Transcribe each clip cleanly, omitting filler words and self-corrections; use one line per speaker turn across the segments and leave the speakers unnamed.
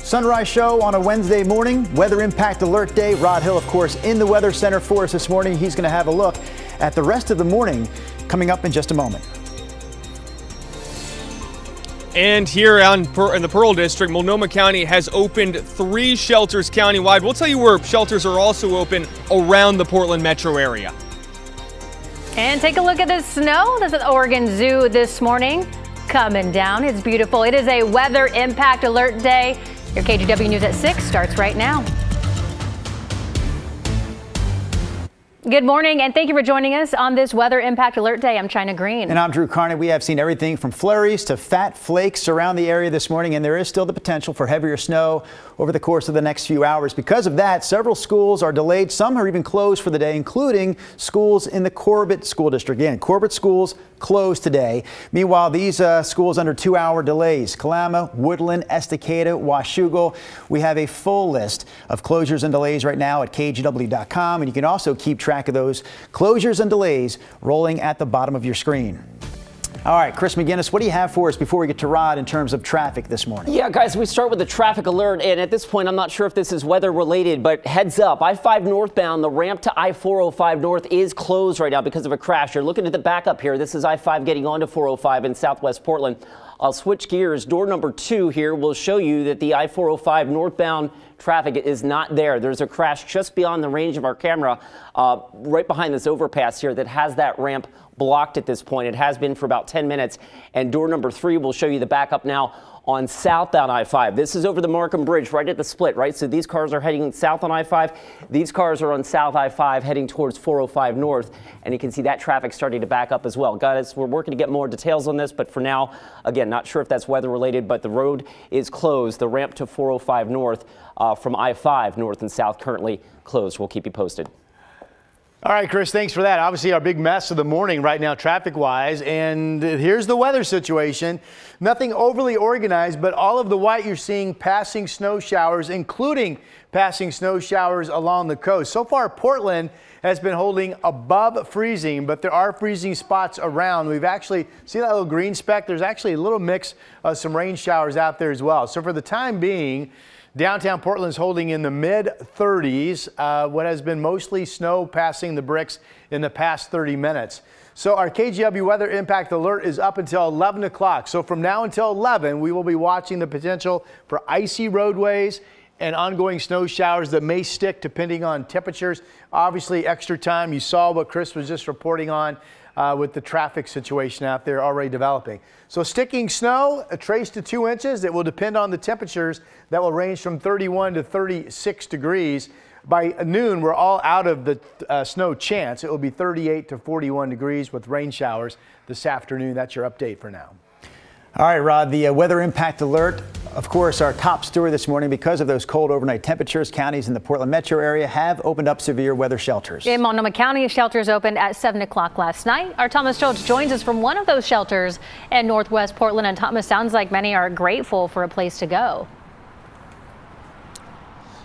Sunrise show on a Wednesday morning, weather impact alert day. Rod Hill, of course, in the weather center for us this morning. He's going to have a look at the rest of the morning coming up in just a moment.
And here in the Pearl District, Multnomah County has opened 3 shelters countywide. We'll tell you where shelters are also open around the Portland metro area.
And take a look at the snow that's at the Oregon Zoo this morning. Coming down. It's beautiful. It is a weather impact alert day. Your KGW News at 6 starts right now. Good morning, and thank you for joining us on this Weather Impact Alert Day. I'm China Green.
And I'm Drew Carney. We have seen everything from flurries to fat flakes around the area this morning, and there is still the potential for heavier snow over the course of the next few hours. Because of that, several schools are delayed. Some are even closed for the day, including schools in the Corbett School District. Again, Corbett schools closed today. Meanwhile, these schools under 2-hour delays: Kalama, Woodland, Estacada, Washougal. We have a full list of closures and delays right now at KGW.com, and you can also keep track of those closures and delays rolling at the bottom of your screen. All right, Chris McGinnis, what do you have for us before we get to Rod in terms of traffic this morning?
Yeah, guys, we start with the traffic alert, and at this point, I'm not sure if this is weather related, but heads up, I-5 northbound, the ramp to I-405 north is closed right now because of a crash. You're looking at the backup here. This is I-5 getting onto 405 in southwest Portland. I'll switch gears. Door number 2 here will show you that the I-405 northbound traffic is not there. There's a crash just beyond the range of our camera, right behind this overpass here that has that ramp blocked at this point. It has been for about 10 minutes. And door number 3 will show you the backup now on southbound I-5. This is over the Markham Bridge right at the split, right? So these cars are heading south on I-5. These cars are on south I-5 heading towards 405 north. And you can see that traffic starting to back up as well. Guys, we're working to get more details on this, but for now, again, not sure if that's weather related, but the road is closed. The ramp to 405 north from I-5 north and south currently closed. We'll keep you posted.
All right, Chris, thanks for that. Obviously, our big mess of the morning right now, traffic-wise. And here's the weather situation. Nothing overly organized, but all of the white you're seeing passing snow showers, including passing snow showers along the coast. So far, Portland has been holding above freezing, but there are freezing spots around. We've actually seen that little green speck. There's actually a little mix of some rain showers out there as well. So for the time being, downtown Portland is holding in the mid-30s, what has been mostly snow passing the bricks in the past 30 minutes. So our KGW weather impact alert is up until 11 o'clock. So from now until 11, we will be watching the potential for icy roadways and ongoing snow showers that may stick depending on temperatures. Obviously, extra time. You saw what Chris was just reporting on with the traffic situation out there already developing. So sticking snow, a trace to 2 inches. It will depend on the temperatures that will range from 31 to 36 degrees. By noon, we're all out of the snow chance. It will be 38 to 41 degrees with rain showers this afternoon. That's your update for now.
All right, Rod, the weather impact alert, of course, our top story this morning. Because of those cold overnight temperatures, counties in the Portland metro area have opened up severe weather shelters.
In Multnomah County, shelters opened at 7 o'clock last night. Our Thomas Schultz joins us from one of those shelters in northwest Portland. And Thomas, sounds like many are grateful for a place to go.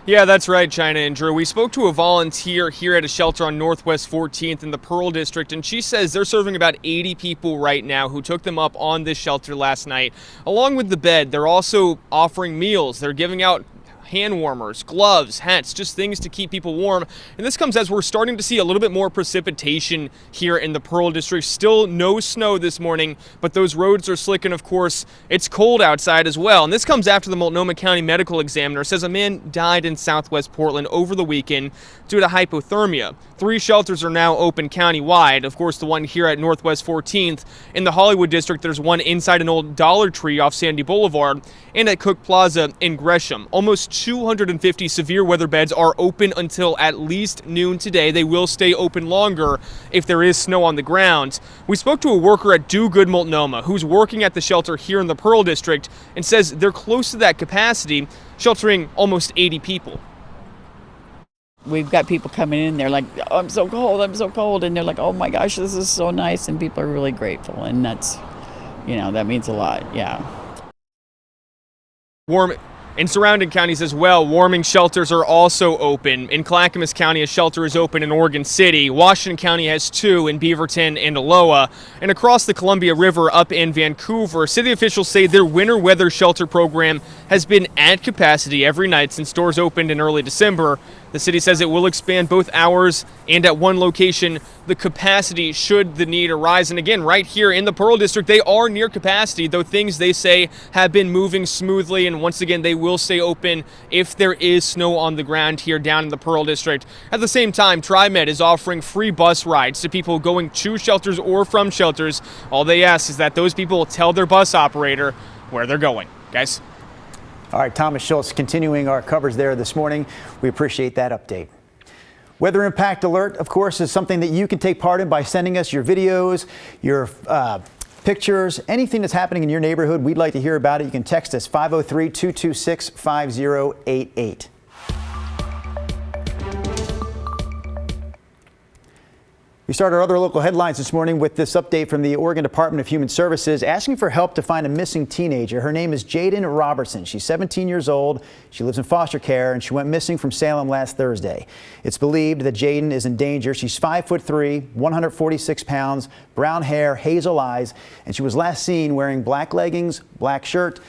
Yeah, that's right, China and Drew. We spoke to a volunteer here at a shelter on Northwest 14th in the Pearl District, and she says they're serving about 80 people right now who took them up on this shelter last night. Along with the bed, they're also offering meals. They're giving out hand warmers, gloves, hats, just things to keep people warm. And this comes as we're starting to see a little bit more precipitation here in the Pearl District. Still no snow this morning, but those roads are slick, and of course, it's cold outside as well. And this comes after the Multnomah County medical examiner says a man died in southwest Portland over the weekend due to hypothermia. 3 shelters are now open countywide. Of course, the one here at Northwest 14th. In the Hollywood District, there's one inside an old Dollar Tree off Sandy Boulevard, and at Cook Plaza in Gresham. Almost 250 severe weather beds are open until at least noon today. They will stay open longer if there is snow on the ground. We spoke to a worker at Do Good Multnomah who's working at the shelter here in the Pearl District and says they're close to that capacity, sheltering almost 80 people.
We've got people coming in, they're like, oh, I'm so cold, and they're like, oh my gosh, this is so nice, and people are really grateful, and that's, that means a lot, yeah.
Warm In surrounding counties as well, warming shelters are also open. In Clackamas County, a shelter is open in Oregon City. Washington County has 2 in Beaverton and Aloha. And across the Columbia River up in Vancouver, city officials say their winter weather shelter program has been at capacity every night since doors opened in early December. The city says it will expand both hours and at one location the capacity should the need arise. And again, right here in the Pearl District, they are near capacity, though things they say have been moving smoothly. And once again, they will stay open if there is snow on the ground here down in the Pearl District. At the same time, TriMet is offering free bus rides to people going to shelters or from shelters. All they ask is that those people tell their bus operator where they're going. Guys.
All right, Thomas Schultz continuing our coverage there this morning. We appreciate that update. Weather impact alert, of course, is something that you can take part in by sending us your videos, your pictures, anything that's happening in your neighborhood. We'd like to hear about it. You can text us 503-226-5088. We start our other local headlines this morning with this update from the Oregon Department of Human Services asking for help to find a missing teenager. Her name is Jaden Robertson. She's 17 years old. She lives in foster care and she went missing from Salem last Thursday. It's believed that Jaden is in danger. She's 5'3", 146 pounds, brown hair, hazel eyes, and she was last seen wearing black leggings, black shirt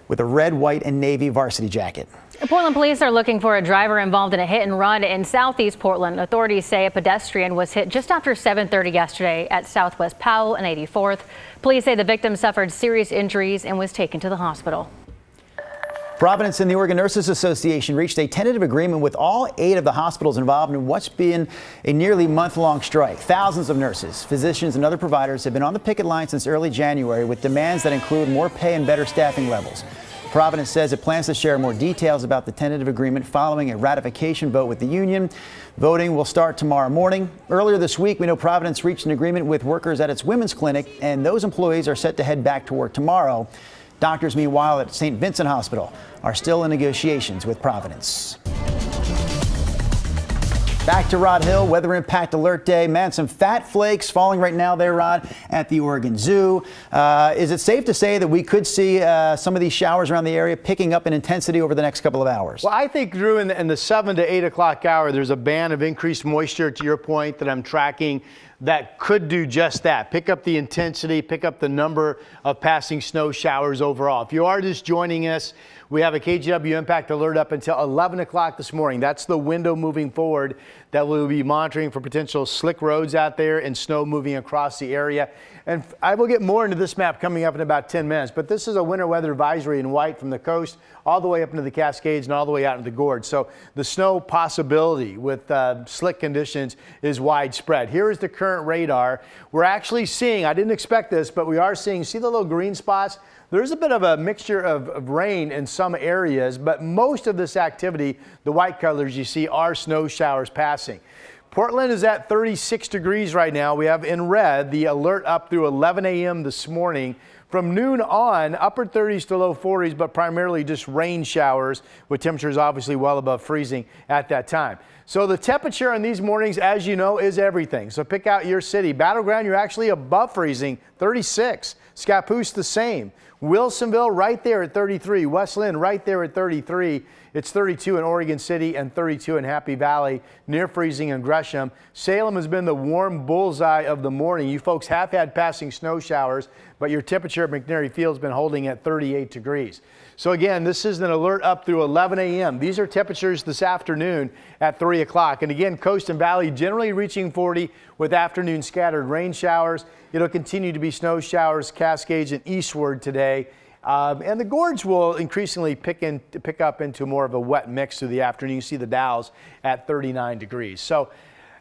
with a red, white, and navy varsity jacket.
Portland police are looking for a driver involved in a hit and run in southeast Portland. Authorities say a pedestrian was hit just after 7:30 yesterday at Southwest Powell and 84th. Police say the victim suffered serious injuries and was taken to the hospital.
Providence and the Oregon Nurses Association reached a tentative agreement with all 8 of the hospitals involved in what's been a nearly month-long strike. Thousands of nurses, physicians, and other providers have been on the picket line since early January with demands that include more pay and better staffing levels. Providence says it plans to share more details about the tentative agreement following a ratification vote with the union. Voting will start tomorrow morning. Earlier this week, we know Providence reached an agreement with workers at its women's clinic, and those employees are set to head back to work tomorrow. Doctors, meanwhile, at St. Vincent Hospital are still in negotiations with Providence. Back to Rod Hill, weather impact alert day. Man, some fat flakes falling right now there, Rod, at the Oregon Zoo. Is it safe to say that we could see some of these showers around the area picking up in intensity over the next couple of hours?
Well, I think, Drew, in the 7 to 8 o'clock hour, there's a band of increased moisture, to your point, that I'm tracking that could do just that. Pick up the intensity, pick up the number of passing snow showers overall. If you are just joining us, we have a KGW impact alert up until 11 o'clock this morning. That's the window moving forward that we'll be monitoring for potential slick roads out there and snow moving across the area. And I will get more into this map coming up in about 10 minutes, but this is a winter weather advisory in white from the coast all the way up into the Cascades and all the way out into the gorge. So the snow possibility with slick conditions is widespread. Here is the current radar. We're actually seeing, I didn't expect this, but we are seeing, see the little green spots? There's a bit of a mixture of rain in some areas, but most of this activity, the white colors you see, are snow showers passing. Portland is at 36 degrees right now. We have in red the alert up through 11 a.m. this morning. From noon on, upper 30s to low 40s, but primarily just rain showers with temperatures obviously well above freezing at that time. So the temperature on these mornings, as you know, is everything. So pick out your city. Battleground, you're actually above freezing, 36. Scappoose, the same. Wilsonville right there at 33. West Linn right there at 33. It's 32 in Oregon City and 32 in Happy Valley, near freezing in Gresham. Salem has been the warm bullseye of the morning. You folks have had passing snow showers, but your temperature at McNary Field has been holding at 38 degrees. So again, this is an alert up through 11 a.m. These are temperatures this afternoon at 3 o'clock. And again, coast and valley generally reaching 40 with afternoon scattered rain showers. It'll continue to be snow showers, Cascades, and eastward today. And the gorge will increasingly pick up into more of a wet mix through the afternoon. You see the Dalles at 39 degrees. So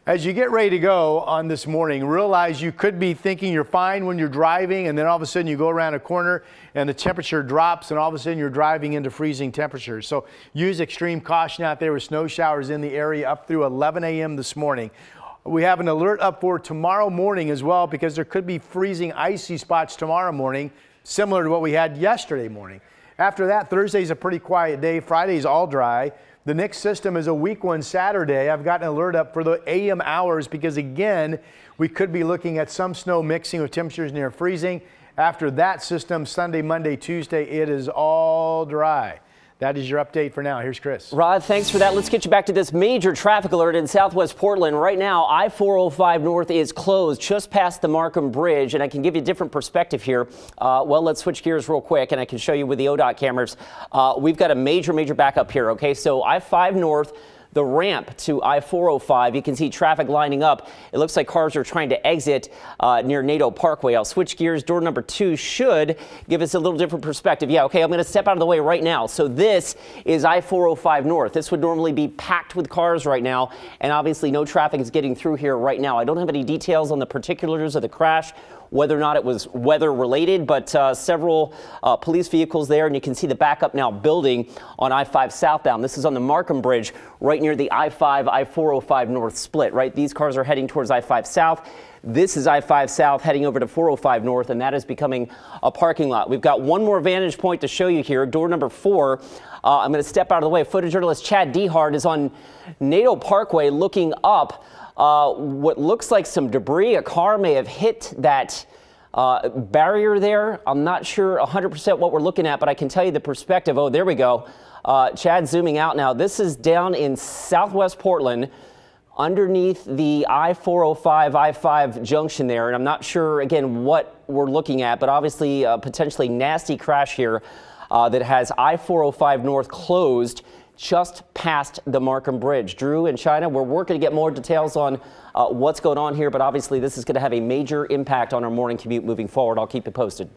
as you get ready to go on this morning, realize you could be thinking you're fine when you're driving, and then all of a sudden you go around a corner and the temperature drops, and all of a sudden you're driving into freezing temperatures. So use extreme caution out there with snow showers in the area up through 11 a.m. this morning. We have an alert up for tomorrow morning as well, because there could be freezing icy spots tomorrow morning, similar to what we had yesterday morning. After that, Thursday's a pretty quiet day. Friday's all dry. The next system is a weak one Saturday. I've got an alert up for the AM hours because, again, we could be looking at some snow mixing with temperatures near freezing. After that system, Sunday, Monday, Tuesday, it is all dry. That is your update for now. Here's Chris.
Rod, thanks for that. Let's get you back to this major traffic alert in southwest Portland. Right now, I-405 North is closed just past the Markham Bridge, and I can give you a different perspective here. Well, let's switch gears real quick, and I can show you with the ODOT cameras. We've got a major backup here, okay? So I-5 North, the ramp to I-405, you can see traffic lining up. It looks like cars are trying to exit near NATO Parkway. I'll switch gears. Door number 2 should give us a little different perspective. Yeah, okay, I'm going to step out of the way right now. So this is I-405 North. This would normally be packed with cars right now, and obviously no traffic is getting through here right now. I don't have any details on the particulars of the crash, whether or not it was weather related, but several police vehicles there, and you can see the backup now building on I-5 southbound. This is on the Markham Bridge right near the I-5, I-405 North split, right? These cars are heading towards I-5 South. This is I-5 South heading over to 405 North, and that is becoming a parking lot. We've got one more vantage point to show you here. Door number 4. I'm going to step out of the way. Photojournalist Chad Dehart is on NATO Parkway looking up. What looks like some debris. A car may have hit that barrier there. I'm not sure 100% what we're looking at, but I can tell you the perspective. Oh, there we go. Chad zooming out now. This is down in southwest Portland underneath the I-405, I-5 junction there. And I'm not sure, again, what we're looking at, but obviously a potentially nasty crash here that has I-405 North closed just past the Markham Bridge. Drew and China, we're working to get more details on what's going on here, but obviously this is going to have a major impact on our morning commute moving forward. I'll keep you posted.